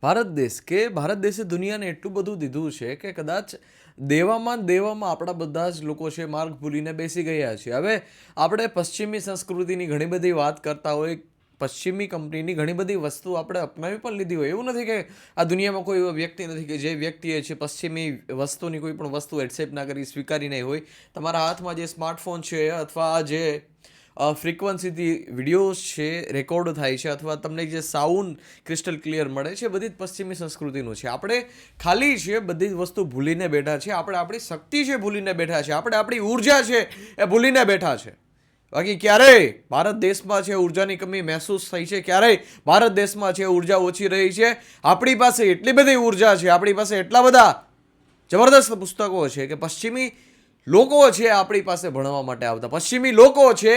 ભારત દેશે દુનિયાને એટલું બધું દીધું છે કે કદાચ દેવામાં આપણા બધા જ લોકો છે માર્ગ ભૂલીને બેસી ગયા છે. હવે આપણે પશ્ચિમી સંસ્કૃતિની ઘણી બધી વાત કરતા હોય, પશ્ચિમી કંપનીની ઘણી બધી વસ્તુ આપણે અપનાવી પણ લીધી હોય. એવું નથી કે આ દુનિયામાં કોઈ એવો વ્યક્તિ નથી કે જે વ્યક્તિએ છે પશ્ચિમી વસ્તુની કોઈ પણ વસ્તુ એક્સેપ્ટ ના કરી, સ્વીકારી નહીં હોય. તમારા હાથમાં જે સ્માર્ટફોન છે અથવા જે ફ્રીક્વન્સીથી વિડીયોઝ છે રેકોર્ડ થાય છે અથવા તમને જે સાઉન્ડ ક્રિસ્ટલ ક્લિયર મળે છે, બધી જ પશ્ચિમી સંસ્કૃતિનું છે. આપણે ખાલી છે બધી જ વસ્તુ ભૂલીને બેઠા છે. આપણે આપણી શક્તિ છે ભૂલીને બેઠા છે. આપણે આપણી ઉર્જા છે એ ભૂલીને બેઠા છે. બાકી ક્યારેય ભારત દેશમાં છે ઉર્જાની કમી મહેસૂસ થઈ છે? ક્યારેય ભારત દેશમાં છે ઉર્જા ઓછી રહી છે? આપણી પાસે એટલી બધી ઉર્જા છે, આપણી પાસે એટલા બધા જબરદસ્ત પુસ્તકો છે કે પશ્ચિમી લોકો છે આપણી પાસે ભણવા માટે આવતા, પશ્ચિમી લોકો છે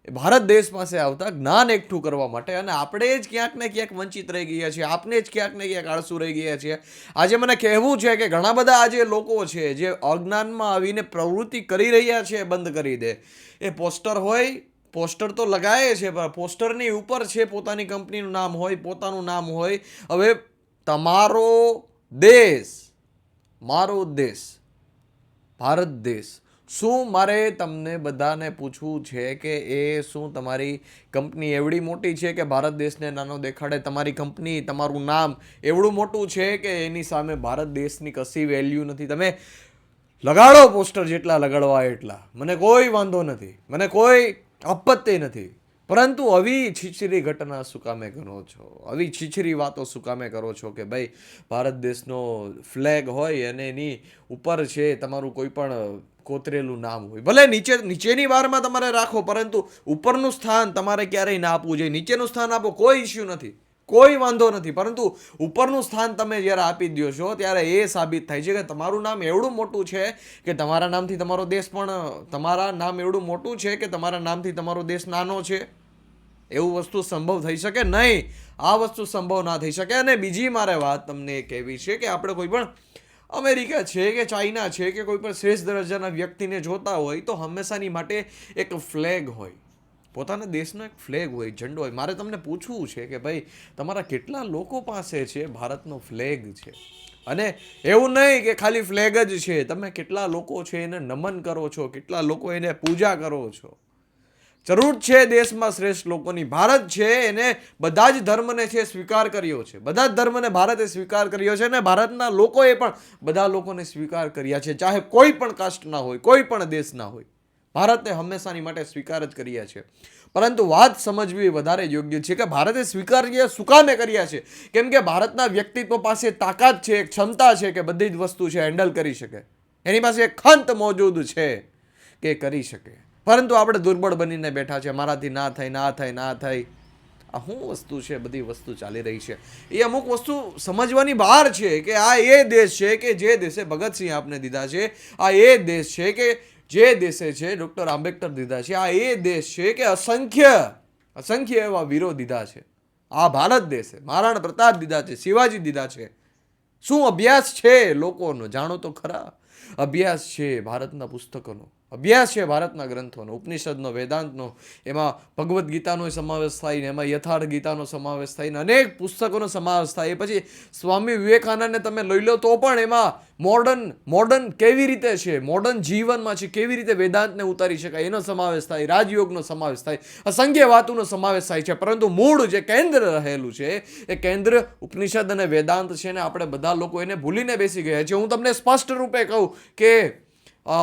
ભારત દેશ પાસે આવતા જ્ઞાન એકઠું કરવા માટે, અને આપણે જ ક્યાંક ને ક્યાંક વંચિત રહી ગયા છીએ. આપણે જ ક્યાંક ને ક્યાંક આળસુ રહી ગયા છીએ. આજે મને કહેવું છે કે ઘણા બધા આજે લોકો છે જે અજ્ઞાનમાં આવીને પ્રવૃત્તિ કરી રહ્યા છે, બંધ કરી દે. એ પોસ્ટર હોય, પોસ્ટર તો લગાવે છે પણ પોસ્ટરની ઉપર છે પોતાની કંપનીનું નામ હોય, પોતાનું નામ હોય. હવે તમારો દેશ, મારો દેશ, ભારત દેશ, શું મારે તમને બધાને પૂછવું છે કે એ શું તમારી કંપની એવડી મોટી છે કે ભારત દેશને નાનો દેખાડે? તમારી કંપની, તમારું નામ એવડું મોટું છે કે એની સામે ભારત દેશની કશી વેલ્યુ નથી? તમે લગાડો પોસ્ટર જેટલા લગાડવા એટલા, મને કોઈ વાંધો નથી, મને કોઈ આપત્તિ નથી. પરંતુ આવી છીછરી ઘટના શું કામે કરો છો? આવી છીછરી વાતો શું કામે કરો છો કે ભાઈ ભારત દેશનો ફ્લેગ હોય અને એની ઉપર છે તમારું કોઈ પણ કોતરેલું નામ હોય? ભલે નીચેની વારમાં તમારે રાખો, પરંતુ ઉપરનું સ્થાન તમારે ક્યારેય ના આપવું જોઈએ. નીચેનું સ્થાન આપો, કોઈ ઇસ્યુ નથી, કોઈ વાંધો નથી, પરંતુ ઉપરનું સ્થાન તમે જ્યારે આપી દો છો ત્યારે એ સાબિત થાય છે કે તમારું નામ એવડું મોટું છે કે તમારા નામથી તમારો દેશ પણ, તમારા નામ એવડું મોટું છે કે તમારા નામથી તમારો દેશ નાનો છે. એવું વસ્તુ સંભવ થઈ શકે નહીં. આ વસ્તુ સંભવ ના થઈ શકે. અને બીજી મારે વાત તમને એ કહેવી છે કે આપણે કોઈ પણ અમેરિકા છે કે ચાઇના છે કે કોઈ પણ શ્રેષ્ઠ દરજ્જાના વ્યક્તિને જોતા હોય તો હંમેશાની માટે એક ફ્લેગ હોય, પોતાના દેશનો એક ફ્લેગ હોય, ઝંડો હોય. મારે તમને પૂછવું છે કે ભાઈ તમારા કેટલા લોકો પાસે છે ભારતનો ફ્લેગ છે? અને એવું નહીં કે ખાલી ફ્લેગ જ છે, તમે કેટલા લોકો છે એને નમન કરો છો, કેટલા લોકો એને પૂજા કરો છો? જરૂર છે દેશમાં શ્રેષ્ઠ લોકોની. ભારત છે એને બધા જ ધર્મને છે સ્વીકાર કર્યો છે, બધા જ ધર્મને ભારતે સ્વીકાર કર્યો છે, અને ભારતના લોકોએ પણ બધા લોકોને સ્વીકાર કર્યા છે, ચાહે કોઈ પણ કાસ્ટના હોય, કોઈ પણ દેશના હોય. ભારતે હંમેશાની માટે સ્વીકાર જ કર્યા છે. પરંતુ વાત સમજવી વધારે યોગ્ય છે કે ભારતે સ્વીકાર્ય શું કામે કર્યા છે? કેમ કે ભારતના વ્યક્તિત્વ પાસે તાકાત છે, ક્ષમતા છે કે બધી જ વસ્તુ છે હેન્ડલ કરી શકે. એની પાસે એક ખંત મોજૂદ છે કે કરી શકે. પરંતુ આપણે દુર્બળ બનીને બેઠા છે, મારાથી ના થાય, ના થાય, ના થાય. આ શું વસ્તુ છે? બધી વસ્તુ ચાલી રહી છે એ અમુક વસ્તુ સમજવાની બહાર છે કે આ એ દેશ છે કે જે દેશે ભગતસિંહ આપને દીધા છે, આ એ દેશ છે કે જે દેશે છે ડૉક્ટર આંબેડકર દીધા છે, આ એ દેશ છે કે અસંખ્ય એવા વીરો દીધા છે. આ ભારત દેશે મહારાણા પ્રતાપ દીધા છે, શિવાજી દીધા છે. શું અભ્યાસ છે લોકોનો? જાણો તો ખરા. અભ્યાસ છે ભારતના પુસ્તકોનો, અભ્યાસ છે ભારતના ગ્રંથોનો, ઉપનિષદનો, વેદાંતનો, એમાં ભગવદ્ ગીતાનો સમાવેશ થાય ને એમાં યથાર્થ ગીતાનો સમાવેશ થાય ને અનેક પુસ્તકોનો સમાવેશ થાય. એ પછી સ્વામી વિવેકાનંદને તમે લઈ લો તો પણ એમાં મોડર્ન કેવી રીતે છે, મોડર્ન જીવનમાં છે કેવી રીતે વેદાંતને ઉતારી શકાય એનો સમાવેશ થાય, રાજયોગનો સમાવેશ થાય, અસંખ્ય વાતોનો સમાવેશ થાય છે. પરંતુ મૂળ જે કેન્દ્ર રહેલું છે એ કેન્દ્ર ઉપનિષદ અને વેદાંત છે ને આપણે બધા લોકો એને ભૂલીને બેસી ગયા છે. હું તમને સ્પષ્ટ રૂપે કહું કે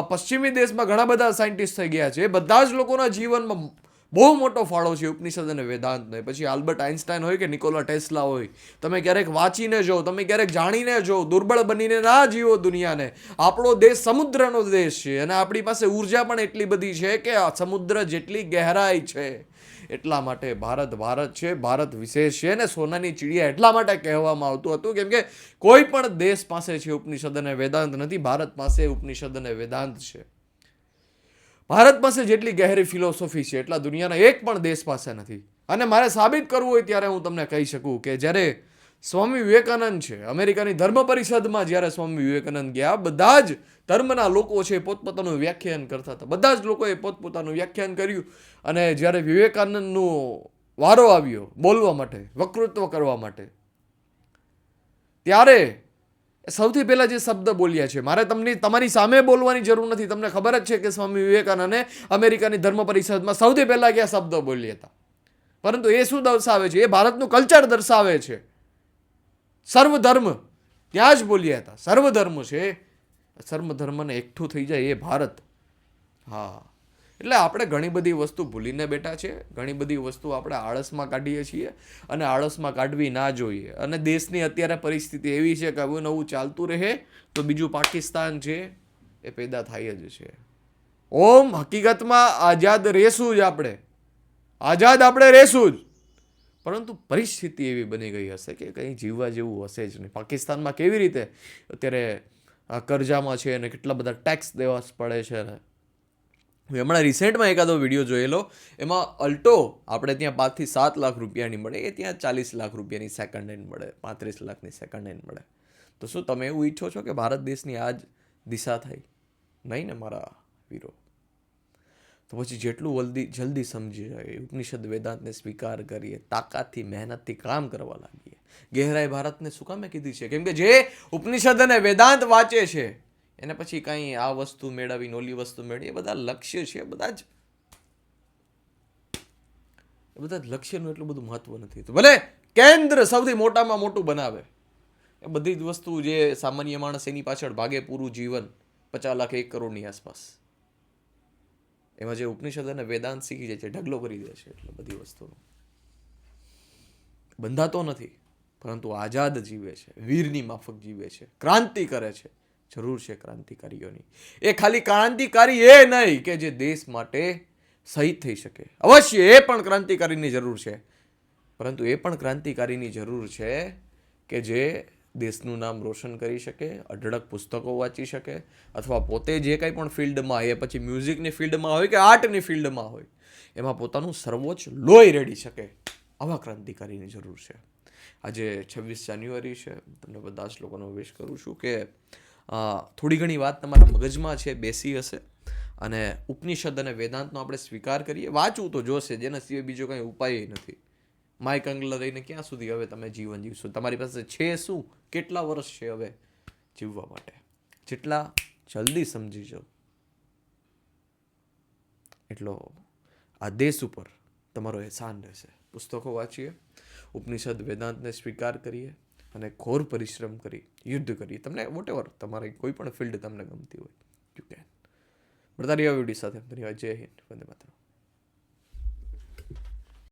પશ્ચિમી દેશમાં ઘણા બધા સાયન્ટિસ્ટ થઈ ગયા છે, બધા જ લોકોના જીવનમાં બહુ મોટો ફાળો છે ઉપનિષદ અને વેદાંતનો. પછી આલ્બર્ટ આઇન્સ્ટાઈન હોય કે નિકોલા ટેસ્લા હોય, તમે ક્યારેક વાંચીને જો, તમે ક્યારેક જાણીને જો, દુર્બળ બનીને ના જીવો દુનિયાને. આપણો દેશ સમુદ્રનો દેશ છે અને આપણી પાસે ઉર્જા પણ એટલી બધી છે કે આ સમુદ્ર જેટલી ગહેરાઈ છે. એટલા માટે ભારત છે, ભારત વિશેષ છે. અને સોનાની ચીડિયા એટલા માટે કહેવામાં આવતું હતું કેમ કે કોઈ પણ દેશ પાસે છે ઉપનિષદ અને વેદાંત નથી, ભારત પાસે ઉપનિષદ અને વેદાંત છે. ભારત પાસે જેટલી ગહેરી ફિલોસોફી છે એટલા દુનિયાના એક પણ દેશ પાસે નથી. અને મારે સાબિત કરવું હોય ત્યારે હું તમને કહી શકું કે જ્યારે સ્વામી વિવેકાનંદ છે અમેરિકાની ધર્મ પરિષદમાં, જ્યારે સ્વામી વિવેકાનંદ ગયા, બધા જ ધર્મના લોકો છે પોતપોતાનું વ્યાખ્યાન કરતા હતા, બધા જ લોકોએ પોતપોતાનું વ્યાખ્યાન કર્યું. અને જ્યારે વિવેકાનંદનો વારો આવ્યો બોલવા માટે, વક્તૃત્વ કરવા માટે, ત્યારે સૌથી પહેલા જે શબ્દ બોલ્યા છે, મારે તમારી સામે બોલવાની જરૂર નથી, તમને ખબર જ છે કે સ્વામી વિવેકાનંદે અમેરિકાની ધર્મ પરિષદમાં સૌથી પહેલા કયા શબ્દ બોલ્યા હતા. પરંતુ એ શું દર્શાવે છે? એ ભારતનું કલ્ચર દર્શાવે છે. સર્વધર્મ ત્યાં જ બોલ્યા હતા. સર્વધર્મ છે, સર્વધર્મને એકઠું થઈ જાય એ ભારત. હા, એટલે આપણે ઘણી બધી વસ્તુ ભૂલીને બેઠા છે. ઘણી બધી વસ્તુ આપણે આળસમાં કાઢીએ છીએ અને આળસમાં કાઢવી ના જોઈએ. અને દેશની અત્યારે પરિસ્થિતિ એવી છે કે આવું નવું ચાલતું રહે તો બીજું પાકિસ્તાન છે એ પેદા થાય જ છે. હકીકતમાં આઝાદ રહેશું જ આપણે, આઝાદ આપણે રહેશું જ, પરંતુ પરિસ્થિતિ એવી બની ગઈ હશે કે કંઈ જીવવા જેવું હશે જ નહીં. પાકિસ્તાનમાં કેવી રીતે અત્યારે કરજામાં છે અને કેટલા બધા ટેક્સ દેવા પડે છે ને. હમણાં રિસેન્ટમાં એકાદો વિડીયો જોયેલો, એમાં અલ્ટો આપણે ત્યાં 5 થી 7 લાખ રૂપિયાની મળે, એ ત્યાં 40 લાખ રૂપિયાની સેકન્ડ હેન્ડ મળે, 35 લાખની સેકન્ડ હેન્ડ મળે. તો શું તમે એવું ઈચ્છો છો કે ભારત દેશની આ જ દિશા થાય? નહીં ને મારા વીરો. તો પછી જેટલું જલ્દી સમજી જાય, ઉપનિષદ વેદાંતને સ્વીકાર કરીએ, તાકાતથી મહેનતથી કામ કરવા લાગીએ. ગહેરાઈ ભારતને શું કામે કીધી છે? કેમ કે જે ઉપનિષદ અને વેદાંત વાંચે છે એને પછી કાંઈ આ વસ્તુ મેળવી, ઓલી વસ્તુ મેળવી, એ બધા લક્ષ્ય છે. બધા જ લક્ષ્યનું એટલું બધું મહત્વ નથી. તો ભલે કેન્દ્ર સૌથી મોટામાં મોટું બનાવે, એ બધી જ વસ્તુ જે સામાન્ય માણસ એની પાછળ ભાગે પૂરું જીવન 50 લાખ 1 કરોડની આસપાસ, એમાં જે ઉપનિષદ અને વેદાંત શીખી જાય છે, ઢગલો કરી દે છે. એટલે બધી વસ્તુનો બંધાતો નથી, પરંતુ આઝાદ જીવે છે, વીરની માફક જીવે છે, ક્રાંતિ કરે છે. જરૂર છે ક્રાંતિકારીઓની. એ ખાલી ક્રાંતિકારી એ નહીં કે જે દેશ માટે શહીદ થઈ શકે, અવશ્ય એ પણ ક્રાંતિકારીની જરૂર છે, પરંતુ એ પણ ક્રાંતિકારીની જરૂર છે કે જે દેશનું નામ રોશન કરી શકે, અઢળક પુસ્તકો વાંચી શકે, અથવા પોતે જે કંઈ પણ ફિલ્ડમાં, એ પછી મ્યુઝિકની ફિલ્ડમાં હોય કે આર્ટની ફિલ્ડમાં હોય, એમાં પોતાનું સર્વોચ્ચ લોહી રેડી શકે. આવા ક્રાંતિકારીની જરૂર છે. આજે 26 જાન્યુઆરી છે. તમને બધા જ લોકોનો વિશ કરું છું કે થોડી ઘણી વાત તમારા મગજમાં છે બેસી હશે, અને ઉપનિષદ અને વેદાંતનો આપણે સ્વીકાર કરીએ. વાંચવું તો જોશે, જેના સિવાય બીજો કંઈ ઉપાય નથી. માઇક અંગલ રહીને ક્યાં સુધી હવે તમે જીવન જીવશો? તમારી પાસે છે શું? કેટલા વર્ષ છે હવે જીવવા માટે? જેટલા જલ્દી સમજી જાઓ એટલો આ દેશ ઉપર તમારો એહસાન રહેશે. પુસ્તકો વાંચીએ, ઉપનિષદ વેદાંતને સ્વીકાર કરીએ અને ઘોર પરિશ્રમ કરી યુદ્ધ કરીએ. તમને વોટેવર તમારી કોઈ પણ ફિલ્ડ તમને ગમતી હોય, યુ કેન. મળતા રહ્યા વિડીયો સાથે. ધન્યવાદ. જય હિન્દ. વંદે માતરમ.